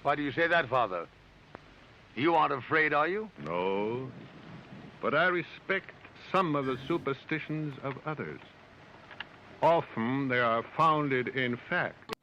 Why do you say that, Father? You aren't afraid, are you? No, but I respect some of the superstitions of others. Often they are founded in fact.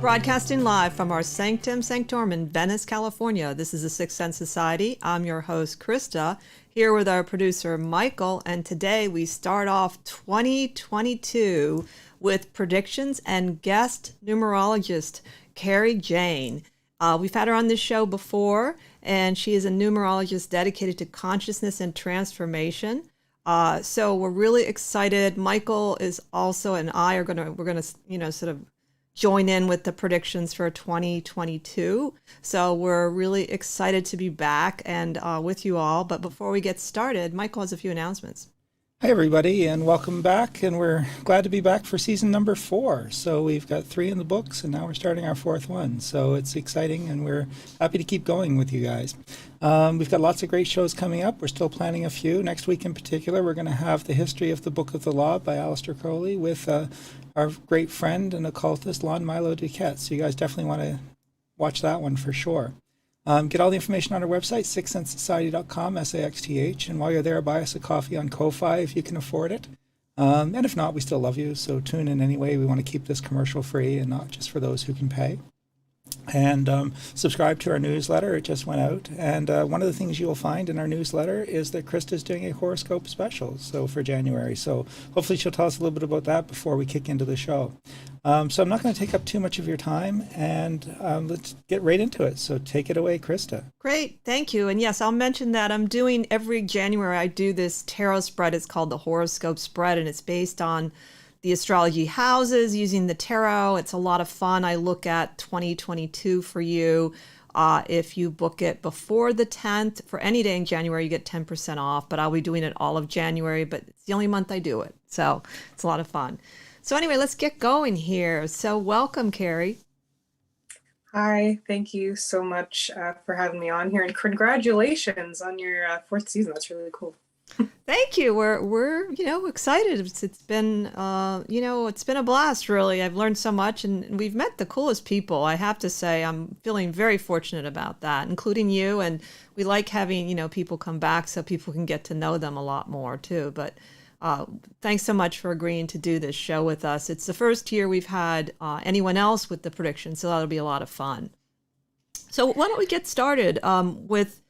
Broadcasting live from our Sanctum Sanctorum in Venice, California. This is the Sixth Sense Society. I'm your host, Krista, here with our producer, Michael. And today we start off 2022 with predictions and guest numerologist, Kerry Jane. We've had her on this show before, and she is a numerologist dedicated to consciousness and transformation. So we're really excited. Michael is also, and I are we're gonna, sort of join in with the predictions for 2022. So we're really excited to be back and with you all. But before we get started, Michael has a few announcements. Hi, everybody, and welcome back. And we're glad to be back for season number 4. So we've got 3 in the books, and now we're starting our 4th one. So it's exciting, and we're happy to keep going with you guys. We've got lots of great shows coming up. We're still planning a few. Next week in particular, we're going to have the History of the Book of the Law by Aleister Crowley with our great friend and occultist, Lon Milo Duquette. So you guys definitely want to watch that one for sure. Get all the information on our website, sixthsensesociety.com, SAXTH. And while you're there, buy us a coffee on Ko-Fi if you can afford it. And if not, we still love you. So tune in anyway. We want to keep this commercial free and not just for those who can pay. And subscribe to our newsletter. It just went out. And one of the things you will find in our newsletter is that Krista's doing a horoscope special for January. So hopefully she'll tell us a little bit about that before we kick into the show. So I'm not going to take up too much of your time, and let's get right into it. So take it away, Krista. Great. Thank you. And yes, I'll mention that I'm doing every January, I do this tarot spread. It's called the horoscope spread, and it's based on the astrology houses using the tarot. It's a lot of fun. I look at 2022 for you. If you book it before the 10th, for any day in January, you get 10% off, but I'll be doing it all of January, but it's the only month I do it. So it's a lot of fun. So anyway, let's get going here. So welcome, Kerry. Hi, thank you so much for having me on here, and congratulations on your 4th season. That's really cool. Thank you. We're excited. It's been it's been a blast, really. I've learned so much, and we've met the coolest people. I have to say, I'm feeling very fortunate about that, including you. And we like having people come back so people can get to know them a lot more too. But thanks so much for agreeing to do this show with us. It's the first year we've had anyone else with the prediction, so that'll be a lot of fun. So why don't we get started with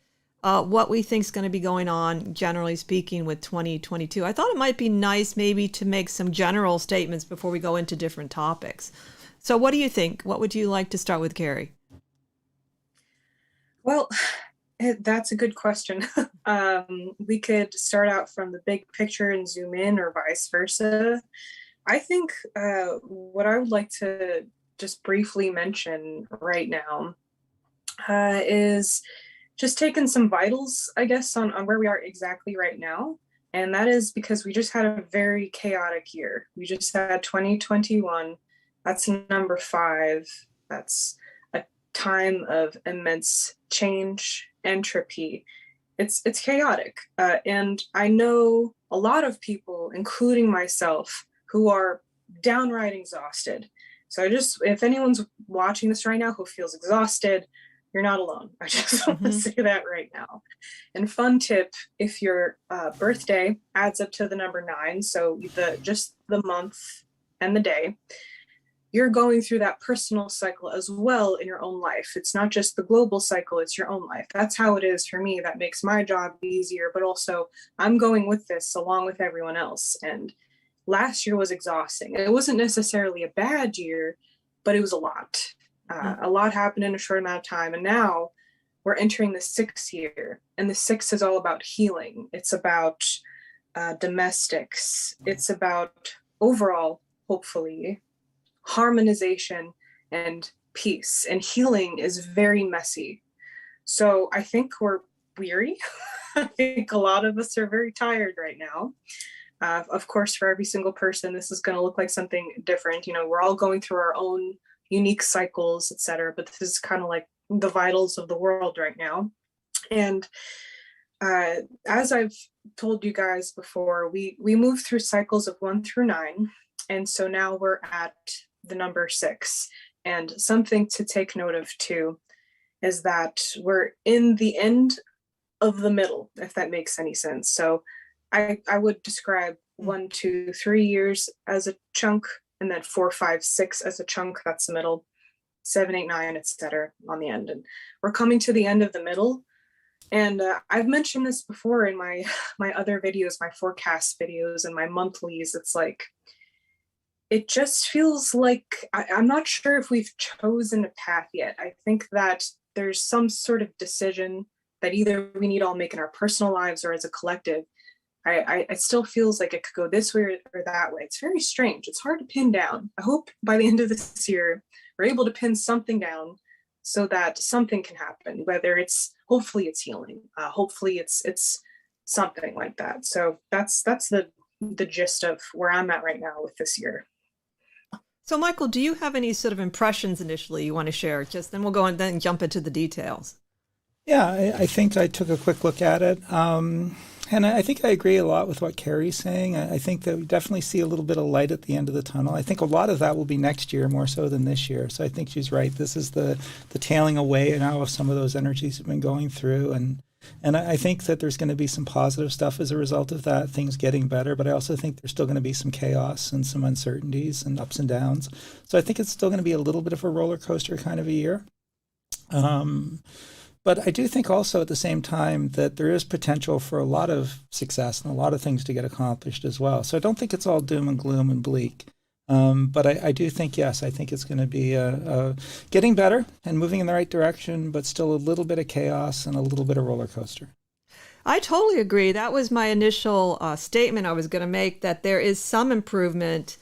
what we think is going to be going on, generally speaking, with 2022. I thought it might be nice maybe to make some general statements before we go into different topics. So what do you think? What would you like to start with, Kerry? Well, that's a good question. We could start out from the big picture and zoom in, or vice versa. I think what I would like to just briefly mention right now is just taking some vitals, I guess, on where we are exactly right now. And that is because we just had a very chaotic year. We just had 2021. That's number 5. That's a time of immense change, entropy. It's chaotic. And I know a lot of people, including myself, who are downright exhausted. So if anyone's watching this right now who feels exhausted, you're not alone. I just want to say that right now. And fun tip, if your birthday adds up to the number 9, so just the month and the day, you're going through that personal cycle as well in your own life. It's not just the global cycle, it's your own life. That's how it is for me. That makes my job easier, but also I'm going with this along with everyone else. And last year was exhausting. It wasn't necessarily a bad year, but it was a lot. A lot happened in a short amount of time. And now we're entering the 6th year. And the 6th is all about healing. It's about domestics. It's about overall, hopefully, harmonization, and peace. And healing is very messy. So I think we're weary. I think a lot of us are very tired right now. Of course, for every single person, this is going to look like something different. We're all going through our own unique cycles, etc. But this is kind of like the vitals of the world right now. And as I've told you guys before, we move through cycles of 1 through 9. And so now we're at the number 6. And something to take note of too is that we're in the end of the middle, if that makes any sense. So I would describe 1, 2, 3 years as a chunk, and then 4, 5, 6 as a chunk. That's the middle. 7, 8, 9, etc. on the end. And we're coming to the end of the middle. And I've mentioned this before in my other videos, my forecast videos and my monthlies. It's like, it just feels like I'm not sure if we've chosen a path yet. I think that there's some sort of decision that either we need to all make in our personal lives or as a collective. It still feels like it could go this way or that way. It's very strange. It's hard to pin down. I hope by the end of this year, we're able to pin something down so that something can happen, whether hopefully it's healing. Hopefully it's something like that. So that's the gist of where I'm at right now with this year. So Michael, do you have any sort of impressions initially you want to share? Just then we'll go and then jump into the details. Yeah, I think I took a quick look at it. And I think I agree a lot with what Kerry's saying. I think that we definitely see a little bit of light at the end of the tunnel. I think a lot of that will be next year more so than this year. So I think she's right. This is the tailing away now of some of those energies we've been going through. And I think that there's going to be some positive stuff as a result of that, things getting better. But I also think there's still going to be some chaos and some uncertainties and ups and downs. So I think it's still going to be a little bit of a roller coaster kind of a year. But I do think also at the same time that there is potential for a lot of success and a lot of things to get accomplished as well. So I don't think it's all doom and gloom and bleak. But I do think, yes, I think it's going to be getting better and moving in the right direction, but still a little bit of chaos and a little bit of roller coaster. I totally agree. That was my initial statement I was going to make, that there is some improvement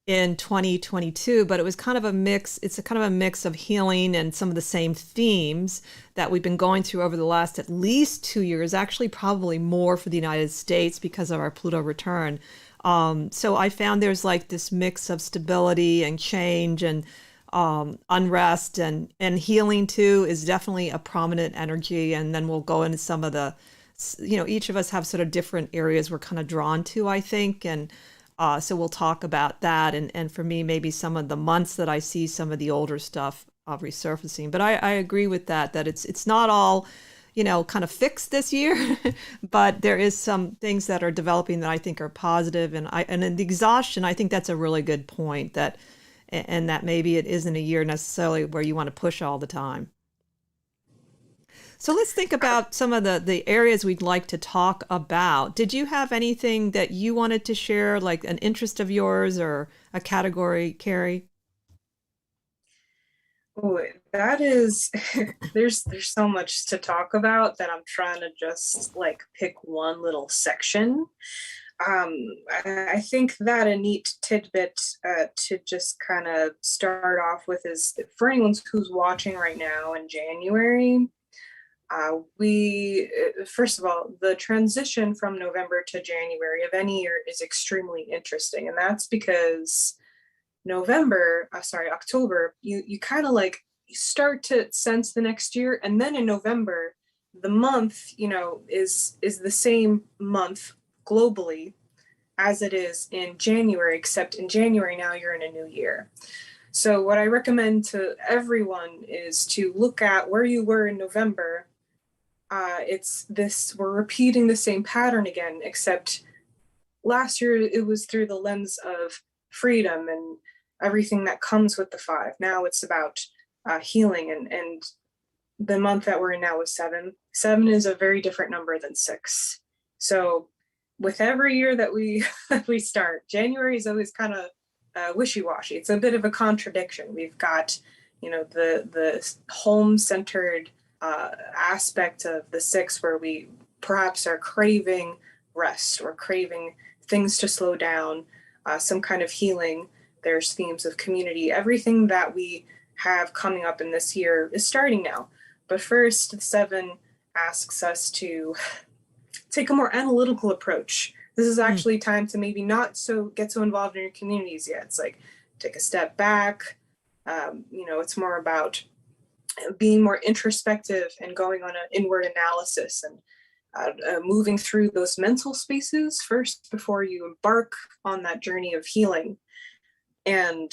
in 2022, but it was kind of a mix. It's a kind of a mix of healing and some of the same themes that we've been going through over the last at least 2 years, actually probably more for the United States because of our Pluto return. So I found there's like this mix of stability and change and unrest and healing too is definitely a prominent energy. And then we'll go into some of the, each of us have sort of different areas we're kind of drawn to, I think. And so we'll talk about that. And for me, maybe some of the months that I see some of the older stuff resurfacing. But I agree with that it's not all, kind of fixed this year, but there is some things that are developing that I think are positive. And in the exhaustion, I think that's a really good point, that maybe it isn't a year necessarily where you want to push all the time. So let's think about some of the areas we'd like to talk about. Did you have anything that you wanted to share, like an interest of yours or a category, Kerry? Oh, that is, there's so much to talk about that I'm trying to just like pick one little section. I think that a neat tidbit to just kind of start off with is, for anyone who's watching right now in January, first of all, the transition from November to January of any year is extremely interesting. And that's because October, you kind of like start to sense the next year. And then in November, the month, is the same month globally as it is in January, except in January now you're in a new year. So what I recommend to everyone is to look at where you were in November. We're repeating the same pattern again, except last year it was through the lens of freedom and everything that comes with the 5. Now it's about healing, and the month that we're in now is 7. 7 is a very different number than 6. So with every year that we start, January is always kind of wishy-washy. It's a bit of a contradiction. We've got, the home-centered aspect of the 6, where we perhaps are craving rest or craving things to slow down, some kind of healing. There's themes of community. Everything that we have coming up in this year is starting now. But first, the 7 asks us to take a more analytical approach. This is actually time to maybe not get so involved in your communities yet. It's like, take a step back. It's more about being more introspective and going on an inward analysis and moving through those mental spaces first before you embark on that journey of healing. And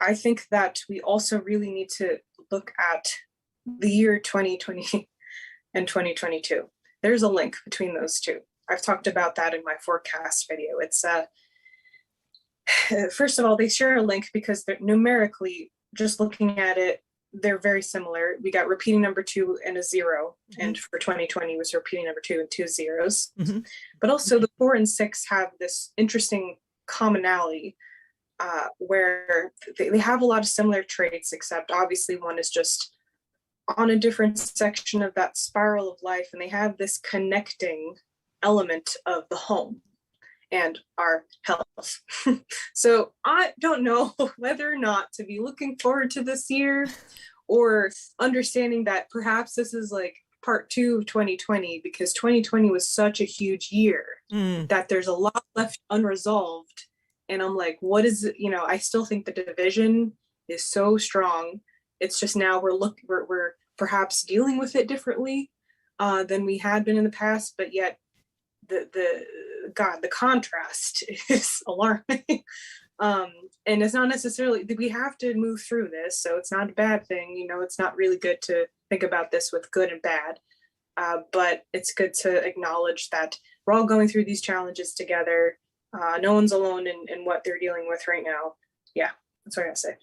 I think that we also really need to look at the year 2020 and 2022. There's a link between those two. I've talked about that in my forecast video. It's first of all, they share a link because they're numerically, just looking at it, they're very similar. We got repeating number 2 and a 0. And for 2020 was repeating number 2 and 2 zeros. But also the 4 and 6 have this interesting commonality where they have a lot of similar traits, except obviously one is just on a different section of that spiral of life. And they have this connecting element of the home and our health. So I don't know whether or not to be looking forward to this year or understanding that perhaps this is like part 2 of 2020, because 2020 was such a huge year that there's a lot left unresolved. And I'm like, what is it? I still think the division is so strong. It's just now we're perhaps dealing with it differently than we had been in the past, but yet the contrast is alarming. And it's not necessarily that we have to move through this, so it's not a bad thing. It's not really good to think about this with good and bad, but it's good to acknowledge that we're all going through these challenges together. No one's alone in what they're dealing with right now. Yeah, that's what I gotta say.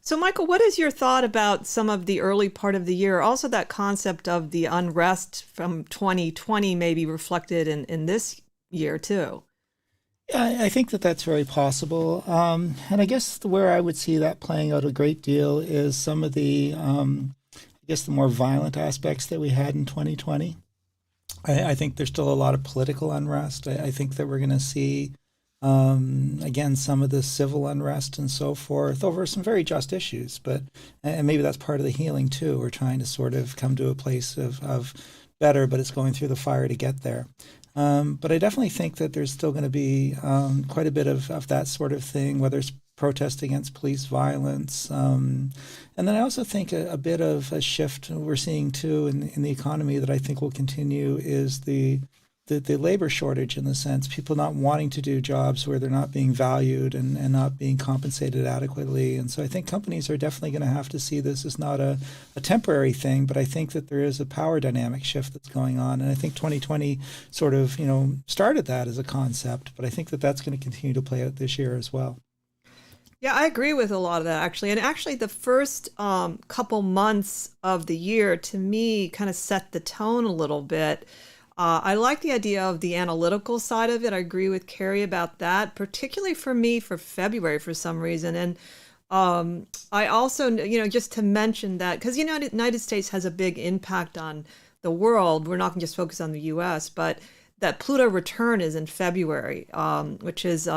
So, Michael, what is your thought about some of the early part of the year? Also, that concept of the unrest from 2020 may be reflected in this year, too. Yeah, I think that that's very possible. And I guess where I would see that playing out a great deal is some of the, the more violent aspects that we had in 2020. I think there's still a lot of political unrest. I think that we're going to see again, some of the civil unrest and so forth over some very just issues, and maybe that's part of the healing too. We're trying to sort of come to a place of better, but it's going through the fire to get there. But I definitely think that there's still going to be quite a bit of that sort of thing, whether it's protest against police violence. And then I also think a bit of a shift we're seeing too in the economy that I think will continue is the labor shortage, in the sense people not wanting to do jobs where they're not being valued and not being compensated adequately. And so I think companies are definitely going to have to see this as not a temporary thing, but I think that there is a power dynamic shift that's going on. And I think 2020 sort of, started that as a concept, but I think that that's going to continue to play out this year as well. Yeah, I agree with a lot of that, actually. And actually, the first couple months of the year, to me, kind of set the tone a little bit. I like the idea of the analytical side of it. I agree with Kerry about that, particularly for me for February for some reason. And I also, just to mention that, because, the United States has a big impact on the world. We're not going to just focus on the U.S., but that Pluto return is in February, which is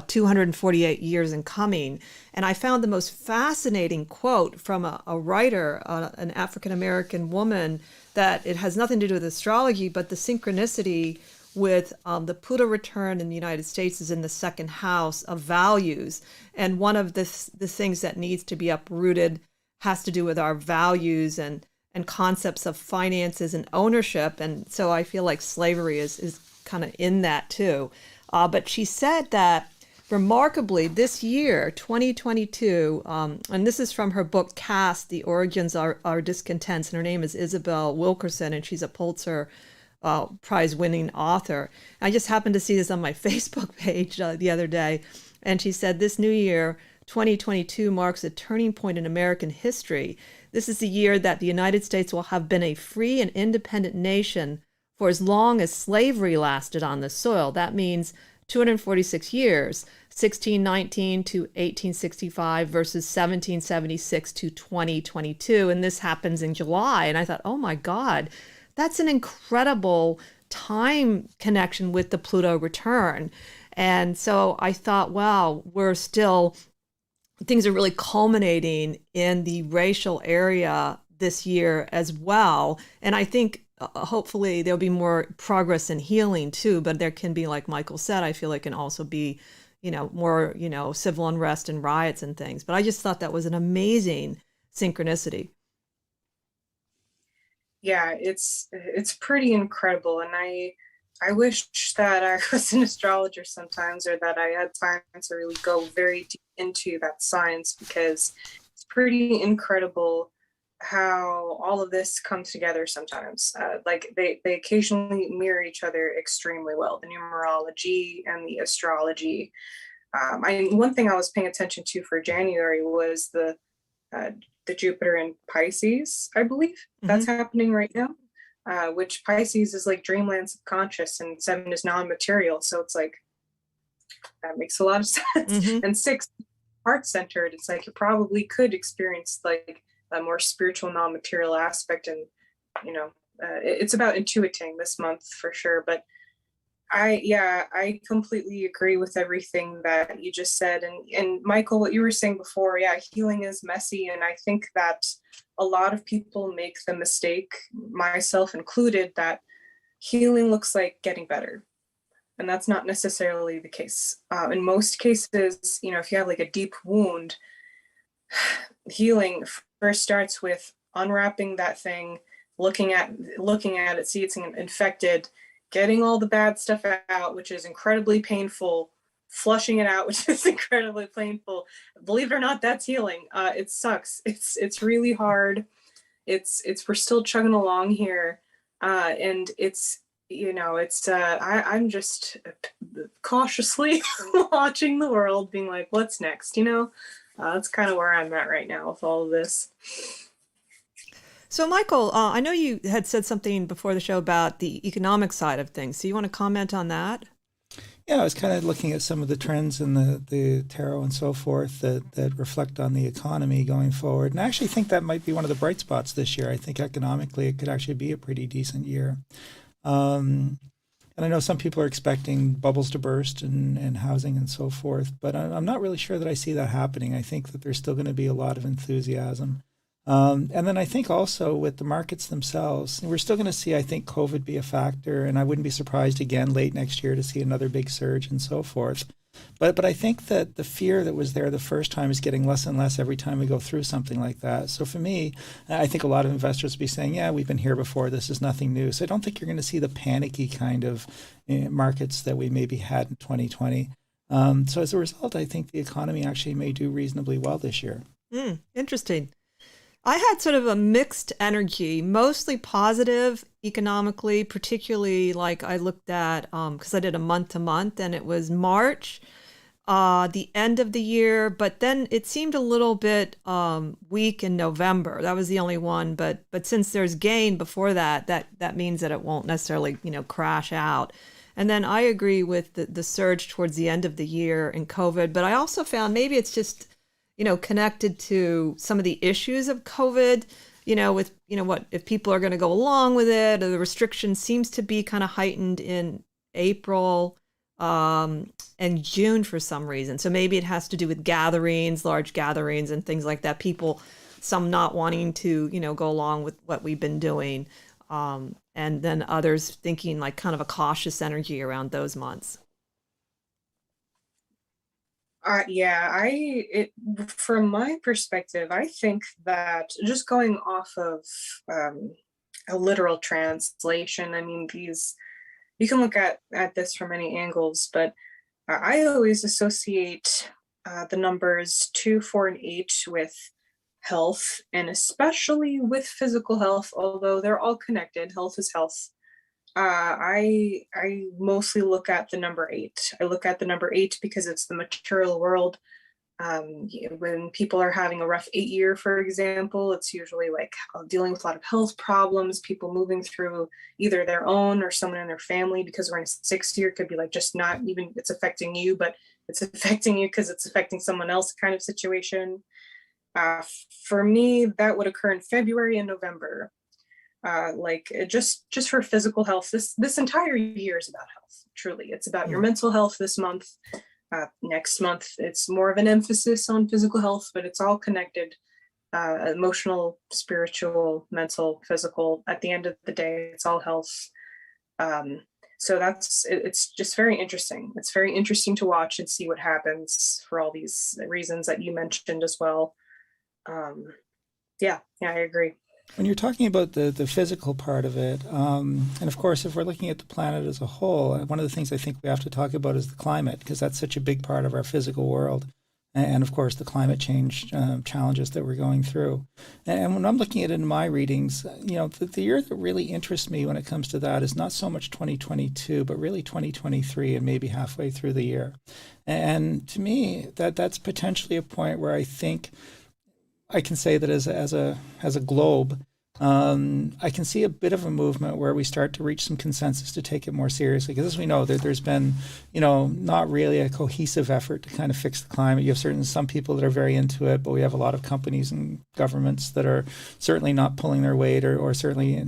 248 years in coming. And I found the most fascinating quote from a writer, an African-American woman, that it has nothing to do with astrology, but the synchronicity with the Pluto return in the United States is in the second house of values. And one of the things that needs to be uprooted has to do with our values and concepts of finances and ownership. And so I feel like slavery is kind of in that too. But she said that remarkably this year, 2022, and this is from her book, Caste, The Origins Are Discontents, and her name is Isabel Wilkerson, and she's a Pulitzer Prize-winning author. I just happened to see this on my Facebook page the other day, and she said, this new year, 2022, marks a turning point in American history. This is the year that the United States will have been a free and independent nation for as long as slavery lasted on this soil. That means 246 years, 1619 to 1865 versus 1776 to 2022. And this happens in July. And I thought, oh my God, that's an incredible time connection with the Pluto return. And so I thought, wow, things are really culminating in the racial area this year as well. And I think hopefully there'll be more progress and healing too, but there can be, like Michael said, I feel like can also be, more, civil unrest and riots and things. But I just thought that was an amazing synchronicity. Yeah, it's pretty incredible, and I wish that I was an astrologer sometimes, or that I had time to really go very deep into that science, because it's pretty incredible how all of this comes together sometimes. Like they occasionally mirror each other extremely well, the numerology and the astrology. One thing I was paying attention to for January was uh, the Jupiter in Pisces, I believe. That's happening right now. Which Pisces is like dreamland subconscious, and 7 is non-material. So it's like, that makes a lot of sense. And 6, heart-centered. It's like you probably could experience like a more spiritual, non-material aspect. And, it's about intuiting this month for sure. But I completely agree with everything that you just said. And Michael, what you were saying before, healing is messy. And I think that a lot of people make the mistake, myself included, that healing looks like getting better. And that's not necessarily the case. In most cases, if you have like a deep wound, healing first starts with unwrapping that thing, looking at it, see it's infected, getting all the bad stuff out, which is incredibly painful, flushing it out, which is incredibly painful. Believe it or not, that's healing. It sucks. It's really hard. We're still chugging along here. And I'm just cautiously watching the world, being like, what's next? That's kind of where I'm at right now with all of this. So, Michael, I know you had said something before the show about the economic side of things. So you want to comment on that? Yeah, I was kind of looking at some of the trends in the tarot and so forth that reflect on the economy going forward. And I actually think that might be one of the bright spots this year. I think economically it could actually be a pretty decent year. And I know some people are expecting bubbles to burst and housing and so forth, but I'm not really sure that I see that happening. I think that there's still going to be a lot of enthusiasm. And then I think also with the markets themselves, we're still going to see, I think, COVID be a factor, and I wouldn't be surprised again late next year to see another big surge and so forth. But I think that the fear that was there the first time is getting less and less every time we go through something like that. So for me, I think a lot of investors will be saying, yeah, we've been here before. This is nothing new. So I don't think you're going to see the panicky kind of markets that we maybe had in 2020. So as a result, I think the economy actually may do reasonably well this year. Interesting. I had sort of a mixed energy, mostly positive economically, particularly like I looked at, because I did a month to month, and it was March, the end of the year, but then it seemed a little bit weak in November. That was the only one, but since there's gain before that means that it won't necessarily, crash out. And then I agree with the surge towards the end of the year in COVID, but I also found maybe it's just connected to some of the issues of COVID, with, what if people are going to go along with it, or the restriction seems to be kind of heightened in April and June for some reason. So maybe it has to do with gatherings, large gatherings and things like that. People, some not wanting to, go along with what we've been doing. And then others thinking like kind of a cautious energy around those months. From my perspective, I think that just going off of a literal translation, I mean, you can look at this from many angles, but I always associate the numbers 2, 4, and 8 with health, and especially with physical health, although they're all connected. Health is health. I mostly look at the number 8. I look at the number 8 because it's the material world. When people are having a rough 8 year, for example, it's usually like dealing with a lot of health problems, people moving through either their own or someone in their family, because we're in a 6 year, could be like just not even it's affecting you, but it's affecting you because it's affecting someone else kind of situation. For me, that would occur in February and November. just for physical health. This entire year is about health. Truly, it's about your mental health this month. Next month, it's more of an emphasis on physical health, but it's all connected. Emotional, spiritual, mental, physical. At the end of the day, it's all health. So it's just very interesting. It's very interesting to watch and see what happens for all these reasons that you mentioned as well. Yeah, I agree. When you're talking about the physical part of it, and of course, if we're looking at the planet as a whole, one of the things I think we have to talk about is the climate, because that's such a big part of our physical world. And of course, the climate change challenges that we're going through. And when I'm looking at it in my readings, the year that really interests me when it comes to that is not so much 2022, but really 2023 and maybe halfway through the year. And to me, that's potentially a point where I think I can say that as a globe, I can see a bit of a movement where we start to reach some consensus to take it more seriously. Because as we know, there's been, not really a cohesive effort to kind of fix the climate. You have some people that are very into it, but we have a lot of companies and governments that are certainly not pulling their weight or certainly,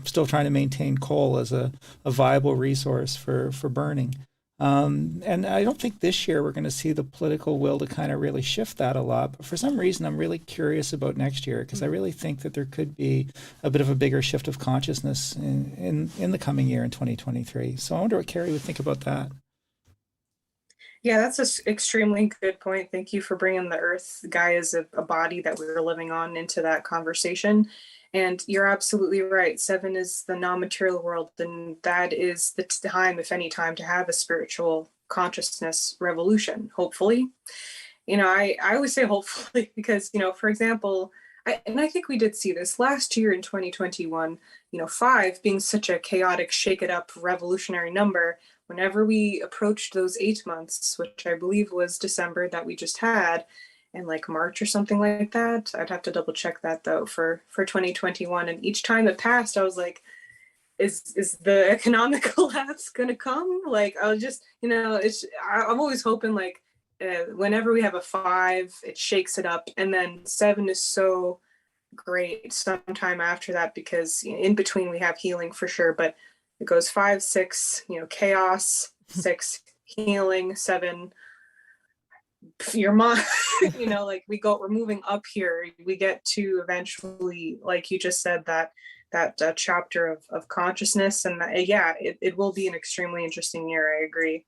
still trying to maintain coal as a viable resource for burning. And I don't think this year we're going to see the political will to kind of really shift that a lot. But for some reason, I'm really curious about next year, because I really think that there could be a bit of a bigger shift of consciousness in the coming year in 2023. So I wonder what Kerry would think about that. Yeah, that's an extremely good point. Thank you for bringing the Earth Gaia as a body that we're living on into that conversation. And you're absolutely right. 7 is the non-material world, and that is the time, if any time, to have a spiritual consciousness revolution, hopefully. I always say hopefully because, for example, I think we did see this last year in 2021, 5 being such a chaotic, shake it up, revolutionary number. Whenever we approached those 8 months, which I believe was December that we just had, in like March or something like that. I'd have to double check that though for 2021. And each time it passed, I was like, is the economic collapse gonna come? Like, I was just, I'm always hoping like whenever we have a 5, it shakes it up. And then 7 is so great sometime after that, because in between we have healing for sure, but it goes 5, 6, chaos, 6, healing, 7, your mind, we're moving up here. We get to eventually, like you just said, that chapter of consciousness. And it will be an extremely interesting year. I agree.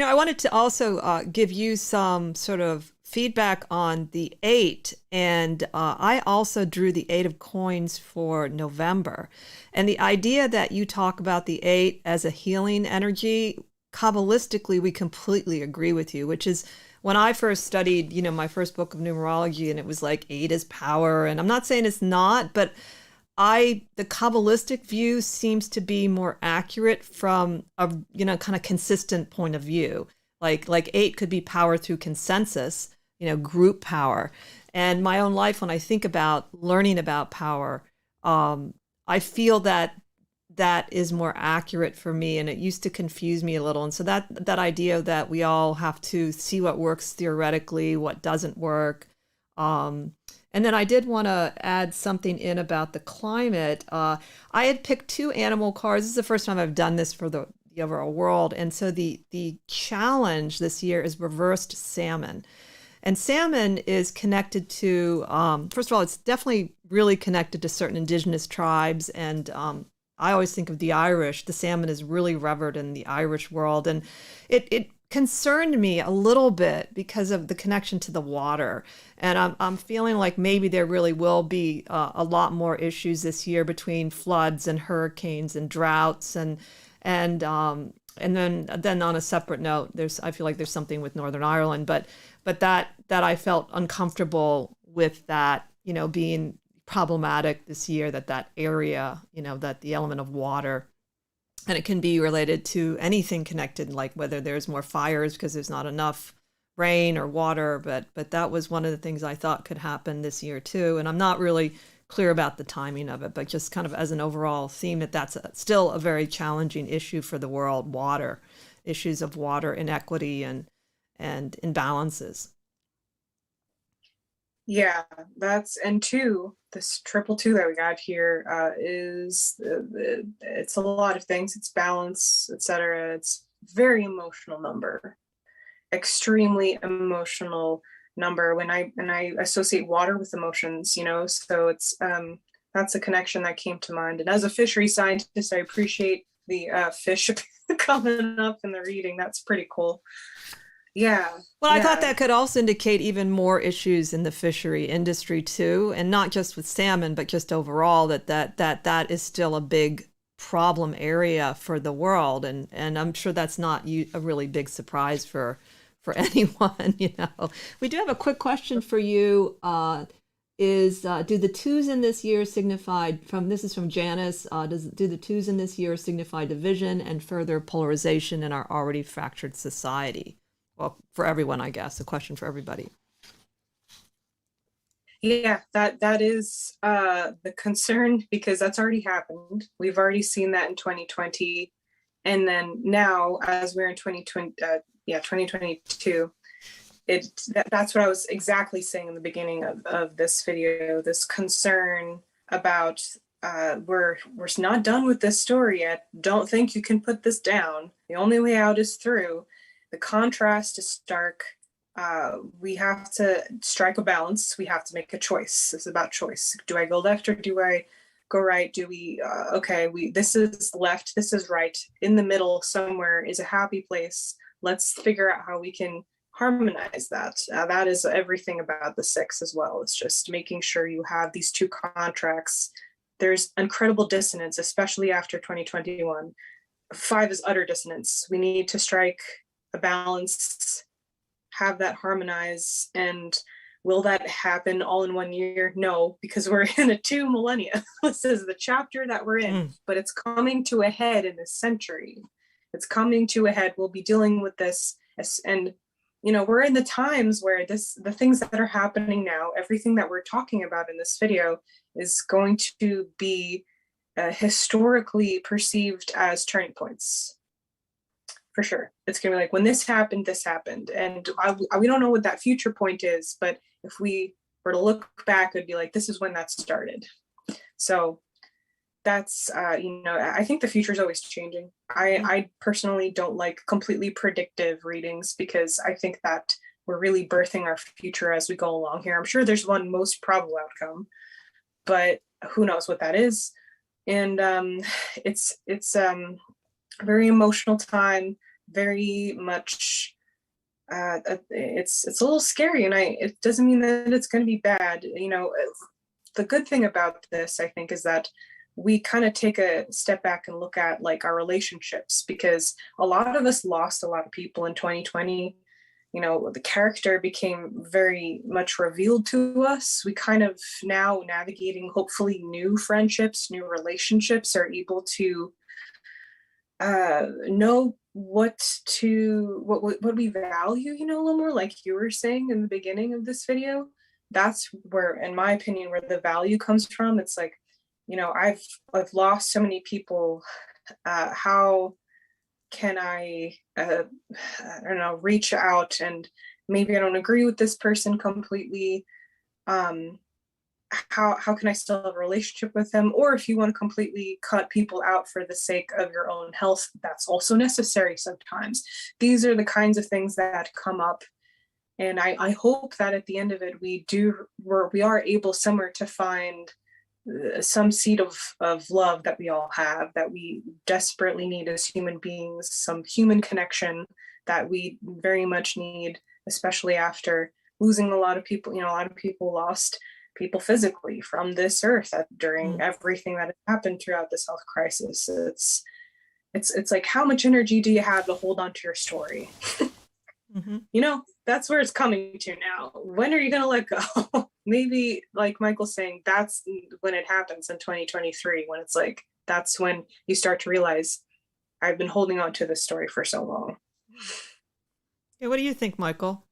I wanted to also give you some sort of feedback on the 8. And I also drew the 8 of coins for November. And the idea that you talk about the 8 as a healing energy, Kabbalistically, we completely agree with you, which is when I first studied, my first book of numerology, and it was like 8 is power. And I'm not saying it's not, but the Kabbalistic view seems to be more accurate from a, kind of consistent point of view. Like 8 could be power through consensus, group power. And my own life, when I think about learning about power, I feel that is more accurate for me, and it used to confuse me a little. And so that idea that we all have to see what works theoretically, what doesn't work. And then I did want to add something in about the climate. I had picked 2 animal cards. This is the first time I've done this for the overall world. And so the challenge this year is reversed salmon. And salmon is connected to, first of all, it's definitely really connected to certain indigenous tribes. And I always think of the Irish. The salmon is really revered in the Irish world. And it concerned me a little bit because of the connection to the water. And I'm feeling like maybe there really will be a lot more issues this year between floods and hurricanes and droughts. And then on a separate note, I feel like there's something with Northern Ireland, but that I felt uncomfortable with that, being problematic this year, that area, that the element of water, and it can be related to anything connected, like whether there's more fires because there's not enough rain or water, but that was one of the things I thought could happen this year too. And I'm not really clear about the timing of it, but just kind of as an overall theme, that's still a very challenging issue for the world, water, issues of water inequity and imbalances. Yeah, that's, and two, this triple two that we got here is it's a lot of things. It's balance, etc. It's very emotional number, extremely emotional number. When I associate water with emotions, so it's that's a connection that came to mind. And as a fishery scientist, I appreciate the fish coming up in the reading. That's pretty cool. Yeah. Well, I yeah. thought that could also indicate even more issues in the fishery industry too, and not just with salmon, but just overall that is still a big problem area for the world, and I'm sure that's not a really big surprise for anyone. We do have a quick question for you. Do the twos in this year signify, this is from Janice, do the twos in this year signify division and further polarization in our already fractured society? Well, for everyone, I guess, a question for everybody. Yeah, that is the concern, because that's already happened. We've already seen that in 2020. And then now, as we're in 2022, that's what I was exactly saying in the beginning of this video, this concern about we're not done with this story yet. Don't think you can put this down. The only way out is through. The contrast is stark. We have to strike a balance. We have to make a choice. It's about choice. Do I go left or do I go right? Do we, this is left, this is right. In the middle somewhere is a happy place. Let's figure out how we can harmonize that. That is everything about the six as well. It's just making sure you have these two contracts. There's incredible dissonance, especially after 2021. 5 is utter dissonance. We need to strike a balance, have that harmonize. And will that happen all in 1 year? No, because we're in a 2 millennia. This is the chapter that we're in, but it's coming to a head in this century. It's coming to a head. We'll be dealing with this. And, we're in the times where the things that are happening now, everything that we're talking about in this video is going to be historically perceived as turning points. For sure. It's going to be like, when this happened. And we don't know what that future point is, but if we were to look back, it'd be like, this is when that started. So that's, I think the future is always changing. I personally don't like completely predictive readings, because I think that we're really birthing our future as we go along here. I'm sure there's one most probable outcome, but who knows what that is. And it's very emotional time, very much it's a little scary, and it doesn't mean that it's going to be bad. The good thing about this, I think, is that we kind of take a step back and look at like our relationships, because a lot of us lost a lot of people in 2020. The character became very much revealed to us. We kind of now navigating hopefully new friendships, new relationships, are able to know what we value, a little more, like you were saying in the beginning of this video. That's where, in my opinion, where the value comes from. It's like, I've lost so many people. How can I don't know, reach out, and maybe I don't agree with this person completely. How can I still have a relationship with them? Or if you want to completely cut people out for the sake of your own health, that's also necessary sometimes. These are the kinds of things that come up. And I hope that at the end of it, we are able somewhere to find some seed of love that we all have, that we desperately need as human beings, some human connection that we very much need, especially after losing a lot of people. A lot of people lost people physically from this earth during everything that happened throughout this health crisis. It's like, how much energy do you have to hold on to your story? That's where it's coming to now. When are you going to let go? Maybe, like Michael's saying, that's when it happens in 2023, when it's like, that's when you start to realize, I've been holding on to this story for so long. Yeah, what do you think, Michael?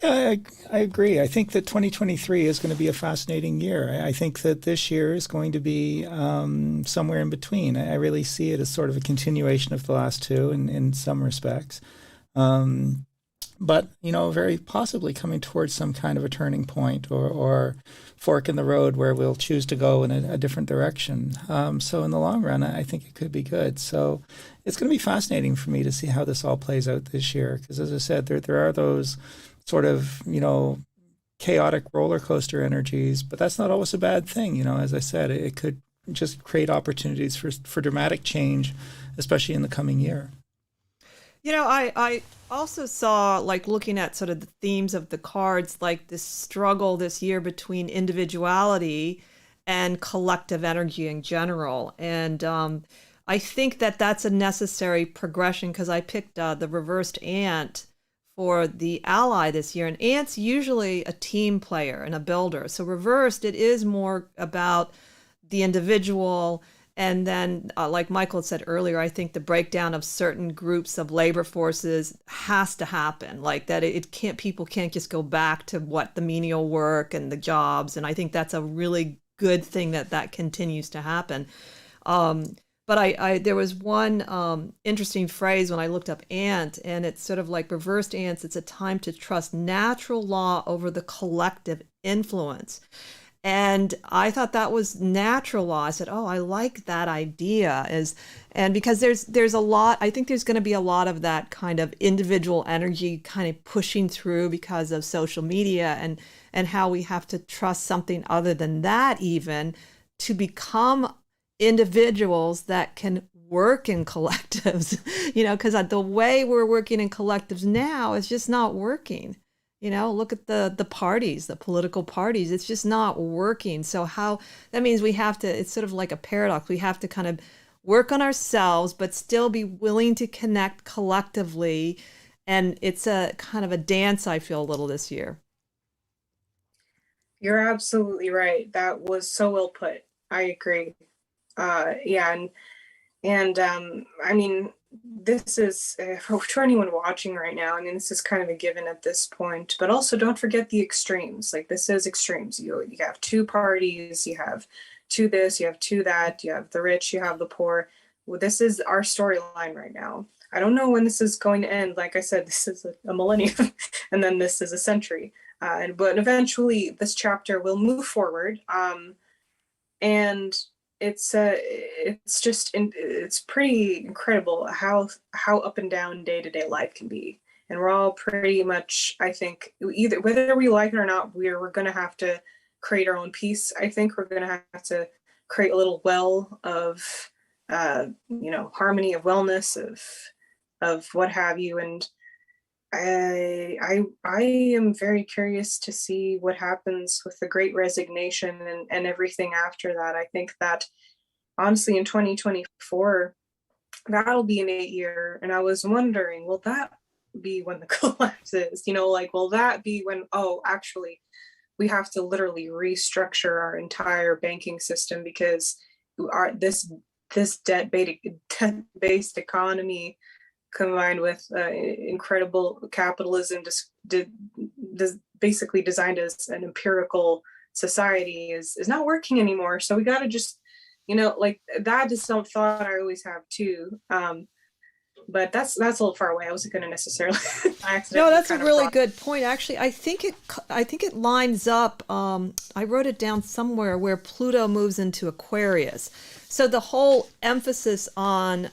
Yeah, I agree. I think that 2023 is going to be a fascinating year. I think that this year is going to be somewhere in between. I really see it as sort of a continuation of the last two in some respects. but, very possibly coming towards some kind of a turning point or fork in the road where we'll choose to go in a different direction. So in the long run, I think it could be good. So it's going to be fascinating for me to see how this all plays out this year. Because as I said, there are those sort of, chaotic roller coaster energies, but that's not always a bad thing. As I said, it could just create opportunities for dramatic change, especially in the coming year. I also saw, like, looking at sort of the themes of the cards, like this struggle this year between individuality and collective energy in general. And I think that that's a necessary progression, because I picked the reversed ant for the ally this year. And ant's usually a team player and a builder. So reversed, it is more about the individual. And then, like Michael said earlier, I think the breakdown of certain groups of labor forces has to happen. Like that, people can't just go back to what the menial work and the jobs. And I think that's a really good thing that continues to happen. But there was one interesting phrase when I looked up ant, and it's sort of like reversed ants. It's a time to trust natural law over the collective influence. And I thought that was natural law. I said, oh, I like that idea. And because there's a lot, I think there's going to be a lot of that kind of individual energy kind of pushing through because of social media and how we have to trust something other than that even to become individuals that can work in collectives, because the way we're working in collectives now is just not working. Look at the parties, the political parties. It's just not working. So that means we have to, it's sort of like a paradox. We have to kind of work on ourselves, but still be willing to connect collectively. And it's a kind of a dance, I feel, a little this year. You're absolutely right. That was so well put. I agree. Yeah. And I mean, this is for anyone watching right now. I mean, this is kind of a given at this point, but also don't forget the extremes. Like, this is extremes. You have two parties, you have two this, you have two that, you have the rich, you have the poor. Well, this is our storyline right now. I don't know when this is going to end. Like I said, this is a millennium, and then this is a century. But eventually, this chapter will move forward. And it's pretty incredible how up and down day-to-day life can be. And we're all pretty much, I think, either whether we like it or not, we're going to have to create our own peace. I think we're going to have to create a little well of harmony, of wellness, of what have you. And I am very curious to see what happens with the Great Resignation and everything after that. I think that honestly in 2024, that'll be an 8-year. And I was wondering, will that be when the collapse is? Will that be when, actually, we have to literally restructure our entire banking system because this debt-based economy combined with incredible capitalism, basically designed as an empirical society, is not working anymore. So we got to just, that is some thought I always have too. But that's a little far away. I wasn't going to necessarily. No, that's a really good point. Actually, I think it lines up. I wrote it down somewhere where Pluto moves into Aquarius. So the whole emphasis on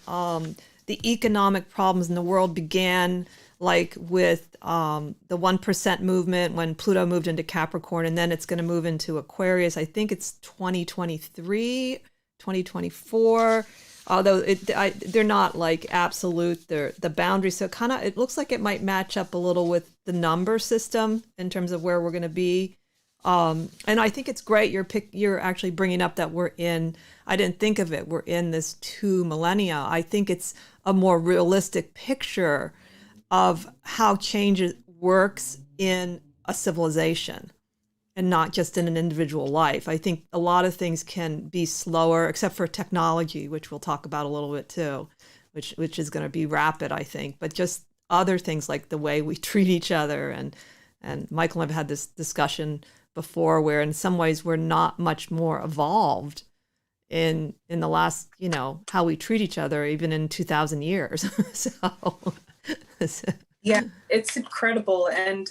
the economic problems in the world began with the 1% movement when Pluto moved into Capricorn, and then it's going to move into Aquarius. I think it's 2023, 2024. Although they're not absolute, they're the boundaries. So it looks like it might match up a little with the number system in terms of where we're going to be. And I think it's great you're actually bringing up that we're in. I didn't think of it. We're in this 2 millennia. I think it's a more realistic picture of how change works in a civilization and not just in an individual life. I think a lot of things can be slower, except for technology, which we'll talk about a little bit too, which is going to be rapid, I think. But just other things like the way we treat each other. And Michael and I've had this discussion before where in some ways we're not much more evolved in the last, how we treat each other, even in 2,000 years. So Yeah, it's incredible, and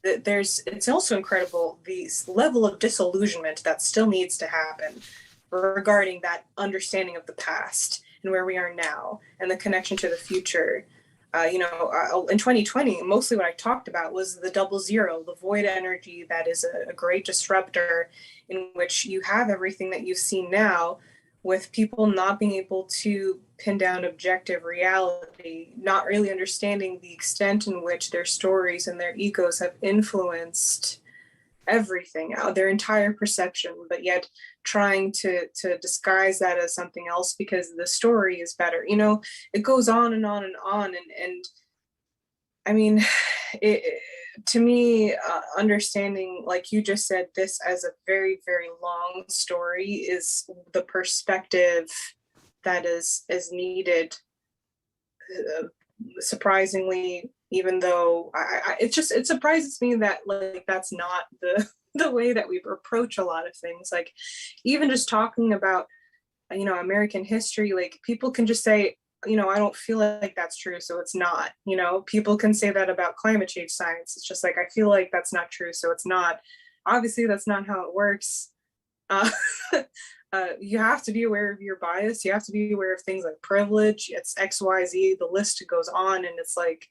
it's also incredible the level of disillusionment that still needs to happen regarding that understanding of the past and where we are now and the connection to the future. In 2020, mostly what I talked about was the double zero, the void energy that is a great disruptor, in which you have everything that you've seen now, with people not being able to pin down objective reality, not really understanding the extent in which their stories and their egos have influenced everything out, their entire perception, but yet trying to disguise that as something else because the story is better. It goes on and on and on, and I mean, to me, understanding, like you just said, this as a very, very long story is the perspective that is needed. Surprisingly, even though it surprises me that that's not the way that we approach a lot of things. Like, even just talking about American history, like, people can just say, I don't feel like that's true, so it's not. People can say that about climate change science. It's just like, I feel like that's not true, so it's not. Obviously, that's not how it works. You have to be aware of your bias. You have to be aware of things like privilege. It's XYZ. The list goes on, and it's like,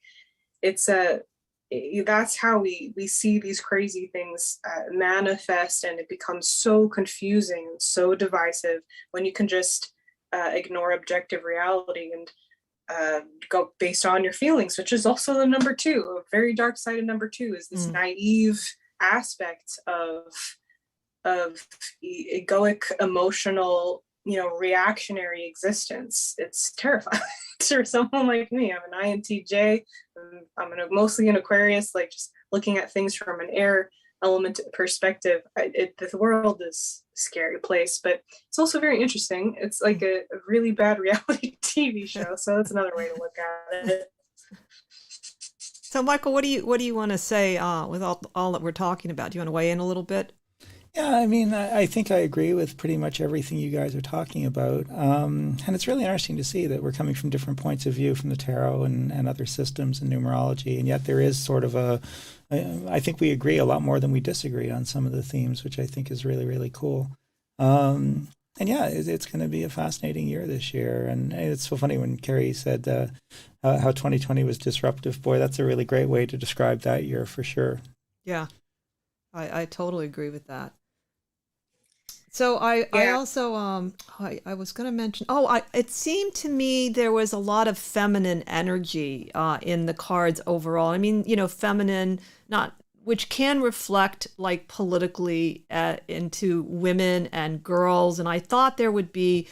that's how we see these crazy things manifest, and it becomes so confusing and so divisive when you can just ignore objective reality and go based on your feelings, which is also the number two. A very dark side of number two is this naive aspect of egoic, emotional, reactionary existence. It's terrifying for someone like me. I'm an INTJ. I'm mostly an Aquarius, like, just looking at things from an air element perspective. The world is a scary place, but it's also very interesting. It's like a really bad reality TV show, so that's another way to look at it. So, Michael, what do you want to say with all that we're talking about? Do you want to weigh in a little bit? Yeah, I mean, I think I agree with pretty much everything you guys are talking about. And it's really interesting to see that we're coming from different points of view from the tarot and other systems and numerology. And yet there is sort of I think we agree a lot more than we disagree on some of the themes, which I think is really, really cool. And yeah, it's going to be a fascinating year this year. And it's so funny when Kerry said how 2020 was disruptive. Boy, that's a really great way to describe that year for sure. Yeah, I totally agree with that. So I also I was going to mention, it seemed to me there was a lot of feminine energy in the cards overall. I mean, feminine, which can reflect like politically into women and girls. And I thought there would be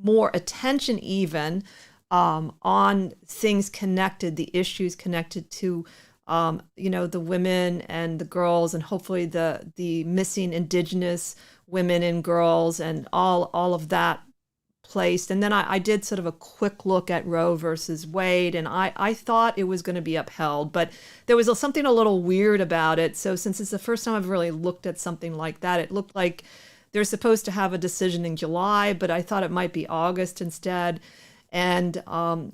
more attention even on things connected, the issues connected to the women and the girls, and hopefully the missing Indigenous women and girls, and all of that placed. And then I did sort of a quick look at Roe versus Wade, and I thought it was going to be upheld, but there was something a little weird about it. So since it's the first time I've really looked at something like that, it looked like they're supposed to have a decision in July, but I thought it might be August instead. And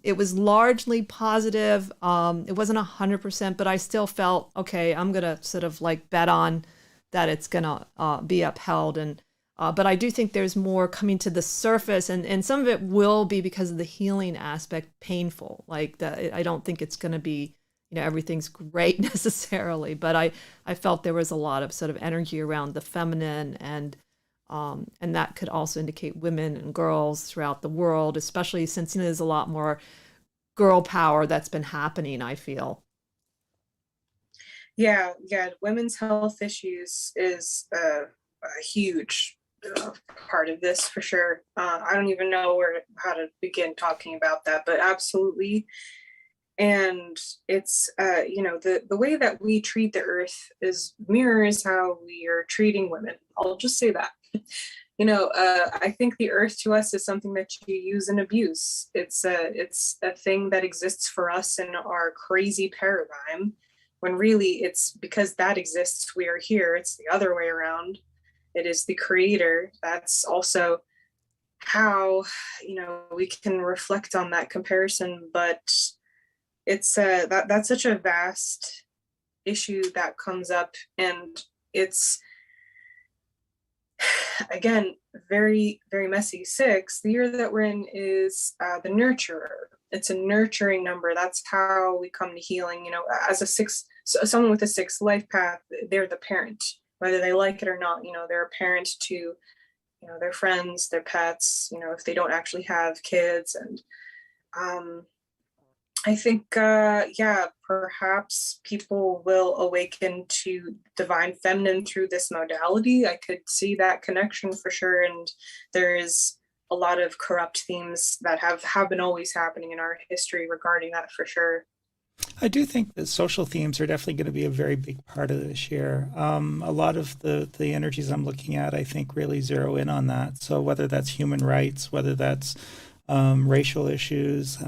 it was largely positive. It wasn't 100%, but I still felt, okay, I'm going to sort of like bet on that it's going to be upheld. And but I do think there's more coming to the surface, and some of it will be because of the healing aspect painful. Like I don't think it's going to be, everything's great necessarily, but I felt there was a lot of sort of energy around the feminine, and that could also indicate women and girls throughout the world, especially since there's a lot more girl power that's been happening, I feel. Yeah, women's health issues is a huge part of this for sure. I don't even know how to begin talking about that, but absolutely. And it's the way that we treat the earth mirrors how we are treating women. I'll just say that. I think the earth to us is something that you use and abuse. It's a thing that exists for us in our crazy paradigm, when really it's because that exists we are here. It's the other way around. It is the creator. That's also how we can reflect on that comparison. But it's that's such a vast issue that comes up, and it's, again, very, very messy. 6, the year that we're in, is the nurturer. It's a nurturing number. That's how we come to healing. As a 6, someone with a 6 life path, they're the parent, whether they like it or not. They're a parent to, their friends, their pets, if they don't actually have kids. And I think, perhaps people will awaken to divine feminine through this modality. I could see that connection for sure. And there is a lot of corrupt themes that have been always happening in our history regarding that for sure. I do think that social themes are definitely going to be a very big part of this year. A lot of the energies I'm looking at, I think, really zero in on that. So whether that's human rights, whether that's racial issues,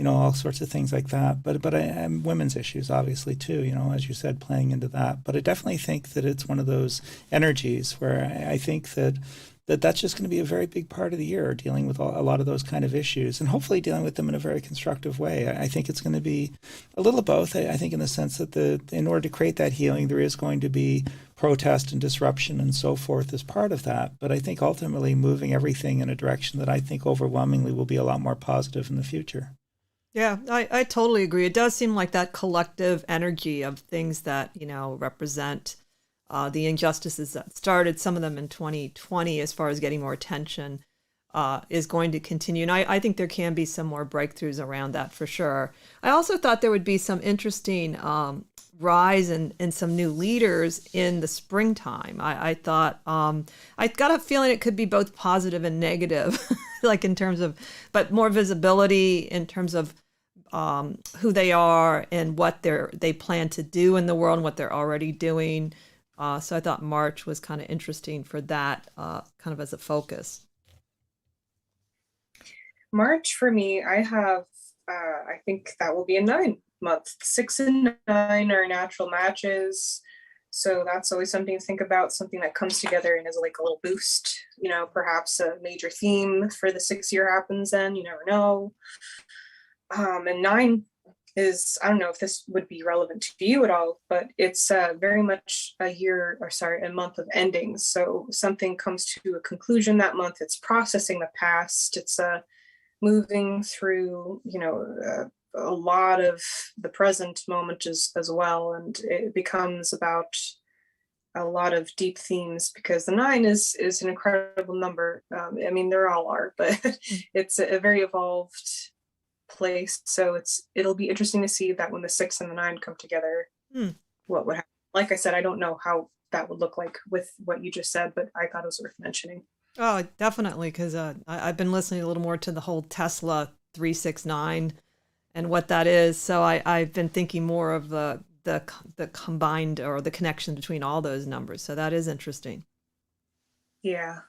all sorts of things like that. But women's issues, obviously, too, as you said, playing into that. But I definitely think that it's one of those energies where I think that's just going to be a very big part of the year, dealing with a lot of those kind of issues, and hopefully dealing with them in a very constructive way. I think it's going to be a little of both. I think in the sense that in order to create that healing, there is going to be protest and disruption and so forth as part of that. But I think ultimately moving everything in a direction that I think overwhelmingly will be a lot more positive in the future. Yeah, I totally agree. It does seem like that collective energy of things that, represent the injustices that started, some of them in 2020, as far as getting more attention, is going to continue. And I think there can be some more breakthroughs around that for sure. I also thought there would be some interesting rise in some new leaders in the springtime. I thought, I got a feeling it could be both positive and negative, like in terms of, but more visibility in terms of who they are and what they plan to do in the world and what they're already doing. So I thought March was kind of interesting for that, kind of as a focus. March for me, I have, I think that will be a 9-month. 6 and 9 are natural matches. So that's always something to think about, something that comes together and is like a little boost, perhaps a major theme for the 6 year happens then, you never know. And 9 is, I don't know if this would be relevant to you at all, but it's very much a month of endings. So something comes to a conclusion that month. It's processing the past. It's moving through, a lot of the present moment as well. And it becomes about a lot of deep themes, because the 9 is an incredible number. I mean, there all are, but it's a very evolved place. So it'll be interesting to see that when the 6 and the 9 come together, what would happen. Like I said, I don't know how that would look like with what you just said, but I thought it was worth mentioning. Oh, definitely, because I've been listening a little more to the whole Tesla 369 and what that is. So I've been thinking more of the combined, or the connection between all those numbers. So that is interesting. Yeah.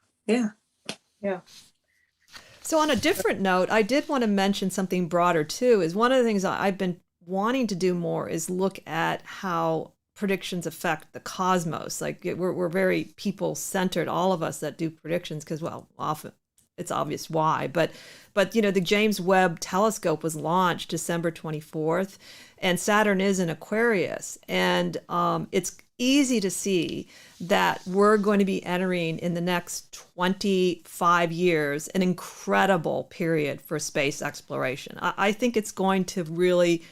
So on a different note, I did want to mention something broader too. Is one of the things I've been wanting to do more is look at how predictions affect the cosmos. Like we're very people centered, all of us that do predictions, because often it's obvious why. But the James Webb Telescope was launched December 24th, and Saturn is in Aquarius, and it's easy to see that we're going to be entering in the next 25 years an incredible period for space exploration. I think it's going to really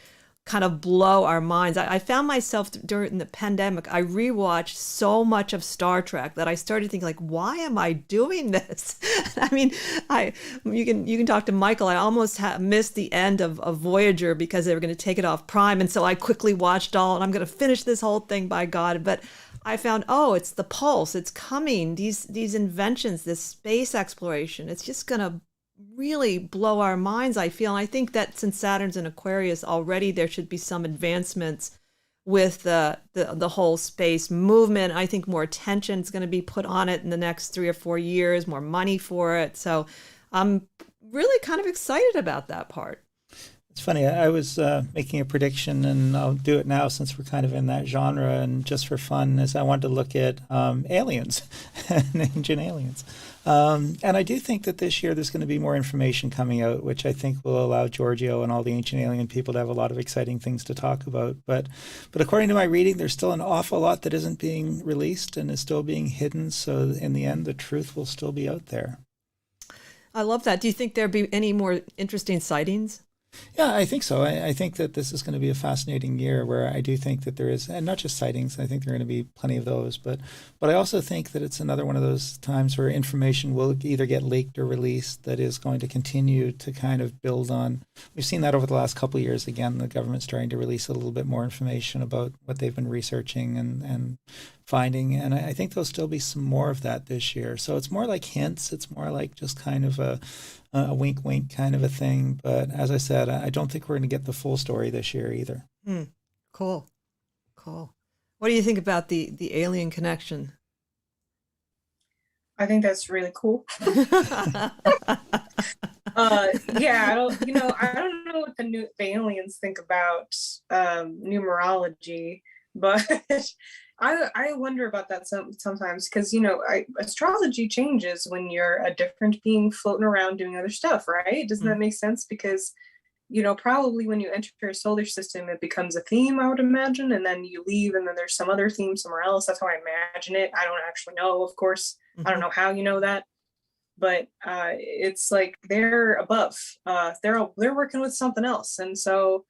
kind of blow our minds. I found myself during the pandemic, I rewatched so much of Star Trek that I started thinking, like, why am I doing this? I mean, you can talk to Michael. I almost missed the end of Voyager because they were going to take it off Prime, and so I quickly watched all, and I'm going to finish this whole thing, by God. But I found, it's the pulse. It's coming. These inventions, this space exploration, it's just going to really blow our minds, I feel. And I think that since Saturn's in Aquarius already, there should be some advancements with the whole space movement. I think more attention is going to be put on it in the next 3 or 4 years, more money for it. So I'm really kind of excited about that part. It's funny. I was making a prediction, and I'll do it now since we're kind of in that genre. And just for fun, is I wanted to look at aliens and ancient aliens. And I do think that this year there's going to be more information coming out, which I think will allow Giorgio and all the ancient alien people to have a lot of exciting things to talk about. But according to my reading, there's still an awful lot that isn't being released and is still being hidden. So in the end, the truth will still be out there. I love that. Do you think there'll be any more interesting sightings? Yeah, I think so. I think that this is going to be a fascinating year where I do think that there is, and not just sightings, I think there are going to be plenty of those, but I also think that it's another one of those times where information will either get leaked or released that is going to continue to kind of build on. We've seen that over the last couple of years. Again, the government's trying to release a little bit more information about what they've been researching and finding, and I think there'll still be some more of that this year. So it's more like hints. It's more like just kind of a wink, wink kind of a thing. But as I said, I don't think we're going to get the full story this year either. Cool. What do you think about the alien connection? I think that's really cool. Yeah, I don't know what the aliens think about numerology, but I wonder about that sometimes because, astrology changes when you're a different being floating around doing other stuff, right? Doesn't that make sense? Because, probably when you enter a solar system, it becomes a theme, I would imagine, and then you leave and then there's some other theme somewhere else. That's how I imagine it. I don't actually know, of course. I don't know how you know that. But it's like they're above. They're working with something else. And so,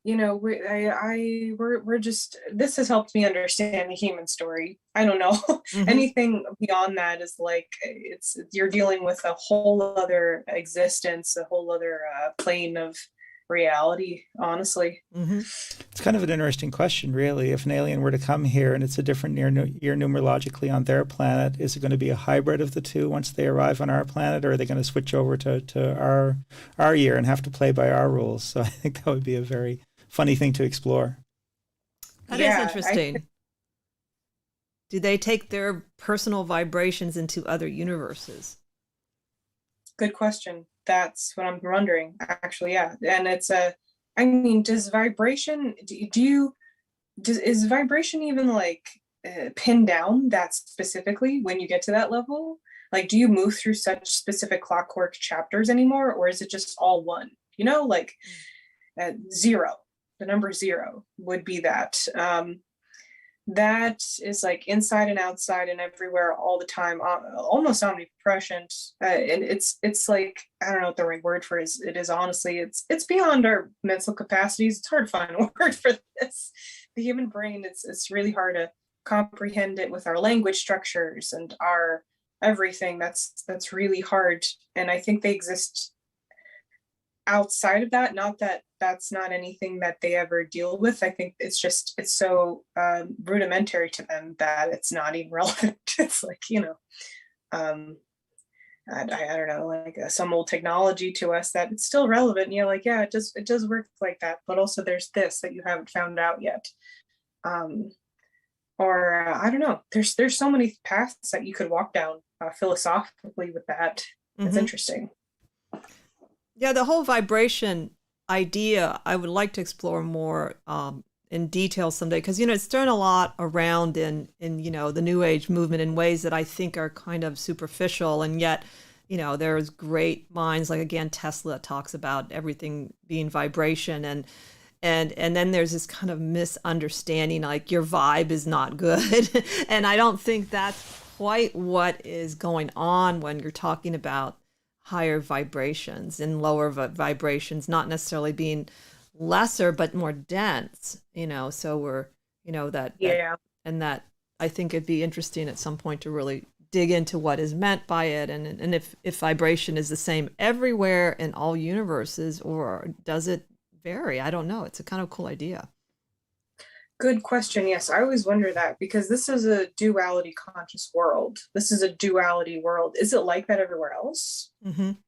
we're just, this has helped me understand the human story. I don't know. Anything beyond that is like, you're dealing with a whole other existence, a whole other plane of reality, honestly. It's kind of an interesting question, really. If an alien were to come here and it's a different year numerologically on their planet, is it going to be a hybrid of the two once they arrive on our planet, or are they going to switch over to our year and have to play by our rules? So I think that would be a very funny thing to explore. That is interesting. Do they take their personal vibrations into other universes? Good question. That's what I'm wondering, actually. Yeah. And it's does vibration, is vibration even like pinned down that specifically when you get to that level? Like, do you move through such specific clockwork chapters anymore? Or is it just all one, zero? The number 0 would be that. That is like inside and outside and everywhere all the time, almost omnipresent. And it's like, I don't know what the right word for it is. Honestly, it's beyond our mental capacities. It's hard to find a word for this. The human brain, it's really hard to comprehend it with our language structures and our everything. That's really hard. And I think they exist outside of that. Not that that's not anything that they ever deal with. I think it's so rudimentary to them that it's not even relevant. It's like, I don't know, like some old technology to us that it's still relevant. It does work like that. But also there's this that you haven't found out yet. I don't know. There's so many paths that you could walk down philosophically with that. It's interesting. Yeah, the whole vibration idea I would like to explore more in detail someday, because it's thrown a lot around in the New Age movement in ways that I think are kind of superficial, and yet there's great minds like, again, Tesla talks about everything being vibration, and then there's this kind of misunderstanding, like your vibe is not good. And I don't think that's quite what is going on when you're talking about higher vibrations and lower vibrations, not necessarily being lesser, but more dense, so we're, that I think it'd be interesting at some point to really dig into what is meant by it. And if vibration is the same everywhere in all universes, or does it vary? I don't know. It's a kind of cool idea. Good question. Yes, I always wonder that, because this is a duality conscious world. This is a duality world. Is it like that everywhere else?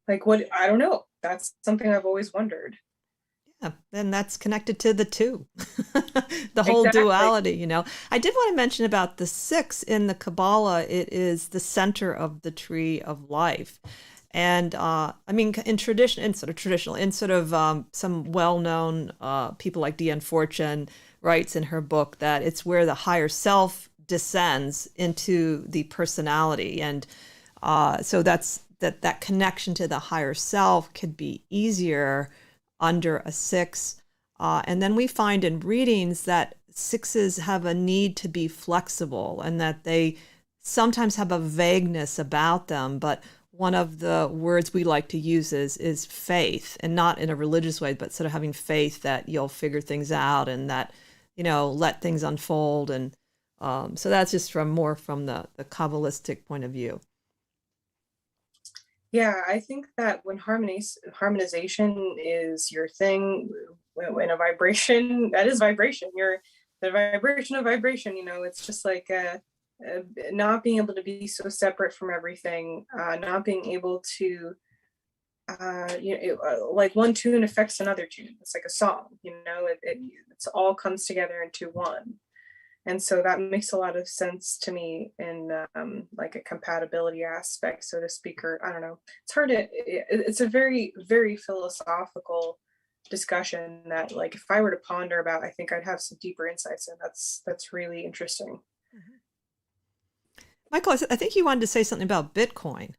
Like what? I don't know. That's something I've always wondered. Yeah, and that's connected to the two, the whole duality. I did want to mention about the 6 in the Kabbalah. It is the center of the tree of life. And I mean, in sort of some well-known people like Deanne Fortune writes in her book that it's where the higher self descends into the personality. And so that connection to the higher self could be easier under a 6. And then we find in readings that 6s have a need to be flexible and that they sometimes have a vagueness about them. But one of the words we like to use is faith, and not in a religious way, but sort of having faith that you'll figure things out and that, let things unfold. And so that's just more from the Kabbalistic point of view. Yeah, I think that when harmonization is your thing, when a vibration, that is vibration, you're the vibration of vibration, it's just like not being able to be so separate from everything, not being able to, like one tune affects another tune. It's like a song, it's all comes together into one. And so that makes a lot of sense to me in like a compatibility aspect, so to speak, or I don't know. It's a very, very philosophical discussion that, like, if I were to ponder about, I think I'd have some deeper insights, and that's really interesting. Michael, I think you wanted to say something about Bitcoin.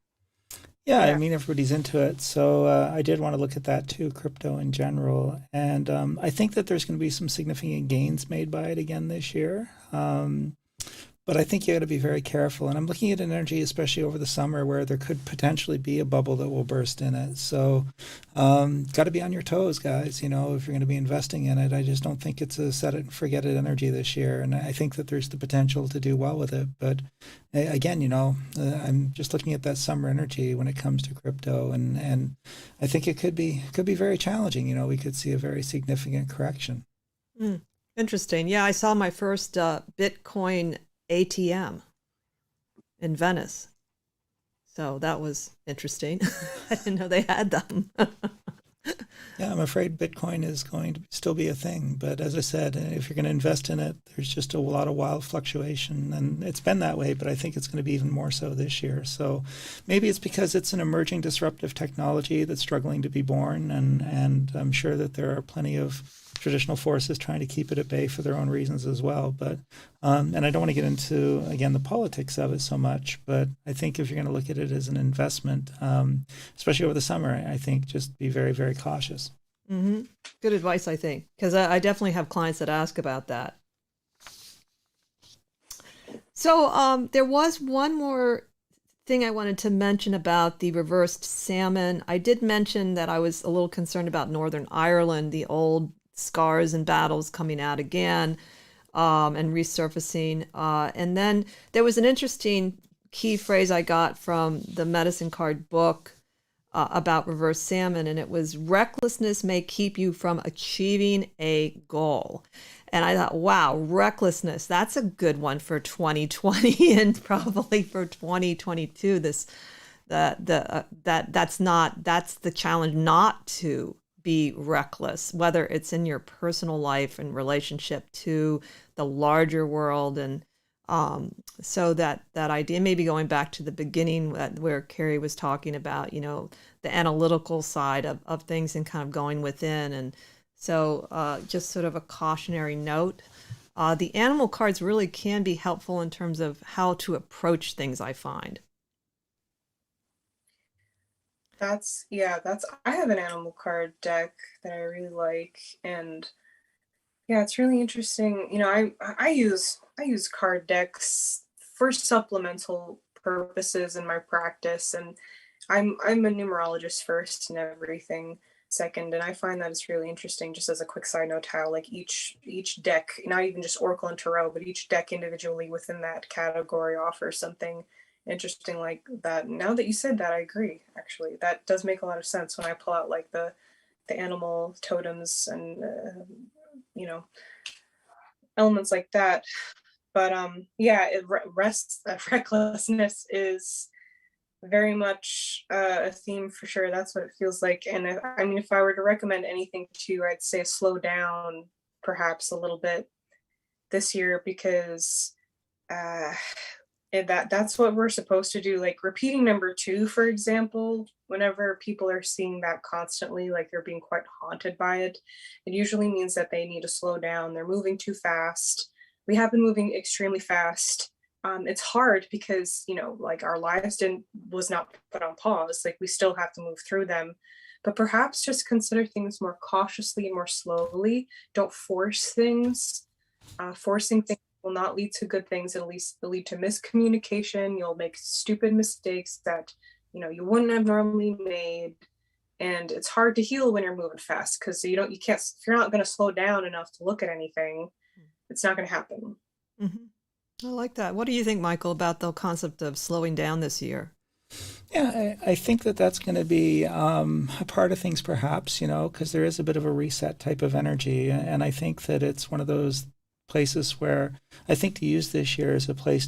Yeah, I mean, everybody's into it. So I did want to look at that too, crypto in general. And I think that there's going to be some significant gains made by it again this year. But I think you got to be very careful. And I'm looking at energy, especially over the summer, where there could potentially be a bubble that will burst in it. So got to be on your toes, guys. If you're going to be investing in it, I just don't think it's a set it and forget it energy this year. And I think that there's the potential to do well with it. But again, I'm just looking at that summer energy when it comes to crypto, and I think it could be very challenging. We could see a very significant correction. Interesting. Yeah, I saw my first Bitcoin ATM in Venice. So that was interesting. I didn't know they had them. Yeah, I'm afraid Bitcoin is going to still be a thing. But as I said, if you're going to invest in it, there's just a lot of wild fluctuation. And it's been that way, but I think it's going to be even more so this year. So maybe it's because it's an emerging disruptive technology that's struggling to be born. And I'm sure that there are plenty of traditional forces trying to keep it at bay for their own reasons as well. But and I don't want to get into, again, the politics of it so much, but I think if you're going to look at it as an investment, especially over the summer, I think just be very, very cautious. Mm-hmm. Good advice, I think, because I definitely have clients that ask about that. So there was one more thing I wanted to mention about the reversed salmon. I did mention that I was a little concerned about Northern Ireland, the old scars and battles coming out again and resurfacing. And then there was an interesting key phrase I got from the medicine card book about reverse salmon, and it was recklessness may keep you from achieving a goal. And I thought, wow, recklessness, that's a good one for 2020 and probably for 2022. That's the challenge, not to be reckless, whether it's in your personal life and relationship to the larger world. And so that idea, maybe going back to the beginning where Kerry was talking about, the analytical side of things and kind of going within. And so just sort of a cautionary note. The animal cards really can be helpful in terms of how to approach things, I find. I have an animal card deck that I really like, and yeah, it's really interesting. I use card decks for supplemental purposes in my practice, and I'm a numerologist first and everything second, and I find that it's really interesting, just as a quick side note, how like each deck, not even just Oracle and Tarot, but each deck individually within that category offers something interesting like that. Now that you said that, I agree. Actually, that does make a lot of sense when I pull out like the animal totems and elements like that. But recklessness is very much a theme for sure. That's what it feels like. And if I were to recommend anything to you, I'd say slow down perhaps a little bit this year, because that's what we're supposed to do. Like repeating number two, for example, whenever people are seeing that constantly, like they're being quite haunted by it, it usually means that they need to slow down. They're moving too fast. We have been moving extremely fast. It's hard because, you know, like our lives was not put on pause. Like we still have to move through them, but perhaps just consider things more cautiously and more slowly. Don't force things. Forcing things will not lead to good things. It'll lead to miscommunication. You'll make stupid mistakes that, you know, you wouldn't have normally made. And it's hard to heal when you're moving fast because you can't, if you're not going to slow down enough to look at anything, it's not going to happen. Mm-hmm. I like that. What do you think, Michael, about the concept of slowing down this year? Yeah, I think that's going to be a part of things, perhaps, you know, because there is a bit of a reset type of energy. And I think that it's one of those places where I think to use this year as a place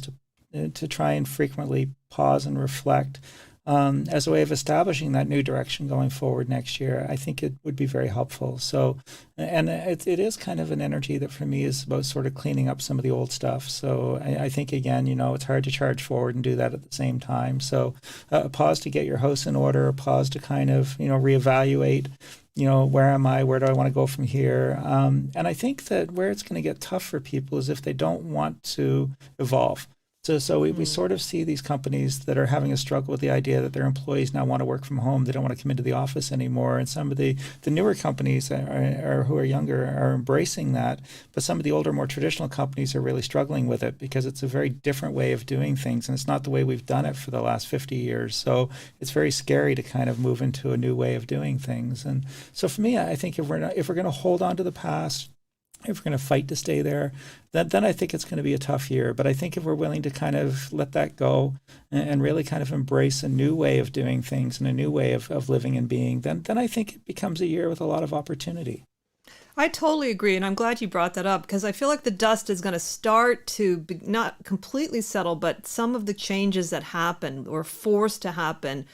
to try and frequently pause and reflect as a way of establishing that new direction going forward next year. I think it would be very helpful. So, and it is kind of an energy that for me is about sort of cleaning up some of the old stuff. So I think, again, you know, it's hard to charge forward and do that at the same time. So a pause to get your house in order, a pause to kind of, you know, reevaluate, you know, where am I? Where do I want to go from here? And I think that where it's going to get tough for people is if they don't want to evolve. So we sort of see these companies that are having a struggle with the idea that their employees now want to work from home. They don't want to come into the office anymore. And some of the newer companies who are younger are embracing that. But some of the older, more traditional companies are really struggling with it because it's a very different way of doing things. And it's not the way we've done it for the last 50 years. So it's very scary to kind of move into a new way of doing things. And so for me, I think if we're going to hold on to the past, if we're going to fight to stay there, then I think it's going to be a tough year. But I think if we're willing to kind of let that go and really kind of embrace a new way of doing things and a new way of living and being, then I think it becomes a year with a lot of opportunity. I totally agree. And I'm glad you brought that up because I feel like the dust is going to start to be not completely settle, but some of the changes that happen or forced to happen,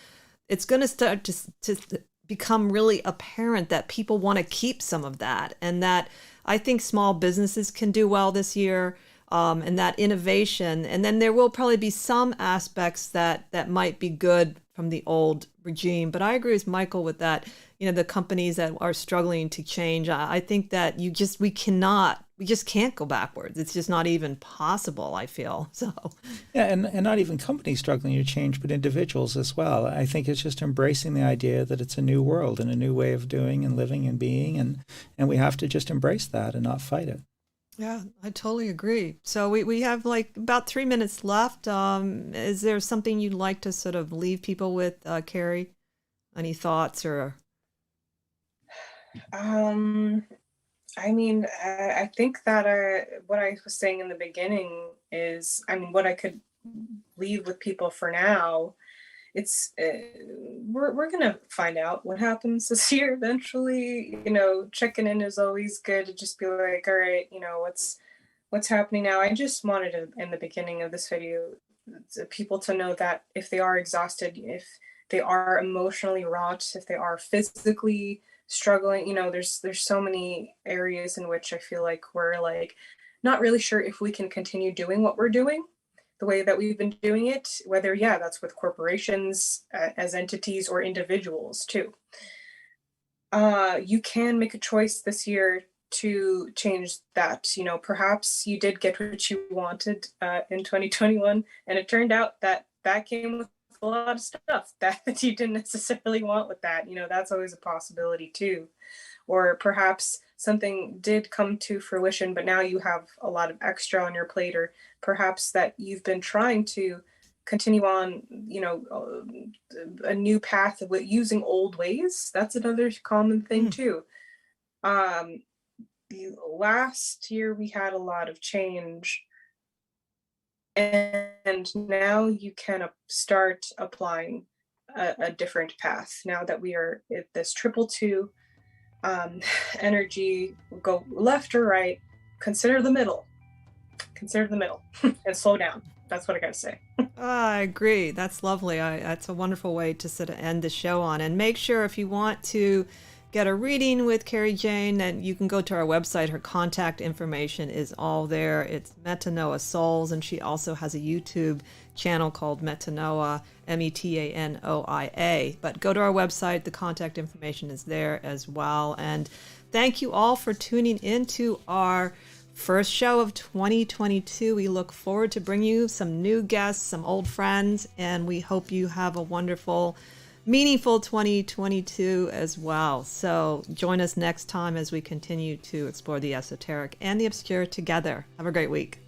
it's going to start to become really apparent that people want to keep some of that, and that I think small businesses can do well this year, and that innovation. And then there will probably be some aspects that might be good from the old regime. But I agree with Michael with that, you know, the companies that are struggling to change. I think that we just can't go backwards. It's just not even possible, I feel. So yeah, and not even companies struggling to change, but individuals as well. I think it's just embracing the idea that it's a new world and a new way of doing and living and being, and we have to just embrace that and not fight it. Yeah, I totally agree. So we have like about 3 minutes left. Is there something you'd like to sort of leave people with, Kerry? Any thoughts or? I mean, I think that what I was saying in the beginning is, I mean, what I could leave with people for now, it's we're gonna find out what happens this year eventually. You know, checking in is always good to just be like, all right, you know, what's happening now. I just wanted to, in the beginning of this video, people to know that if they are exhausted, if they are emotionally wrought, if they are physically struggling, you know, there's so many areas in which I feel like we're like not really sure if we can continue doing what we're doing the way that we've been doing it, whether that's with corporations as entities or individuals too. You can make a choice this year to change that. You know, perhaps you did get what you wanted in 2021, and it turned out that came with a lot of stuff that you didn't necessarily want with that. You know, that's always a possibility too. Or perhaps something did come to fruition, but now you have a lot of extra on your plate, or perhaps that you've been trying to continue on, you know, a new path with using old ways. That's another common thing too. Last year we had a lot of change, and now you can start applying a different path. Now that we are at this 222 energy, go left or right, consider the middle and slow down. That's what I gotta say. I agree. That's lovely. That's a wonderful way to sort of end the show on. And make sure if you want to get a reading with Kerry Jane, then you can go to our website. Her contact information is all there. It's Metanoia Souls, and she also has a YouTube channel called Metanoia, Metanoia. But go to our website. The contact information is there as well. And thank you all for tuning into our first show of 2022. We look forward to bring you some new guests, some old friends, and we hope you have a wonderful, meaningful 2022 as well. So join us next time as we continue to explore the esoteric and the obscure together. Have a great week.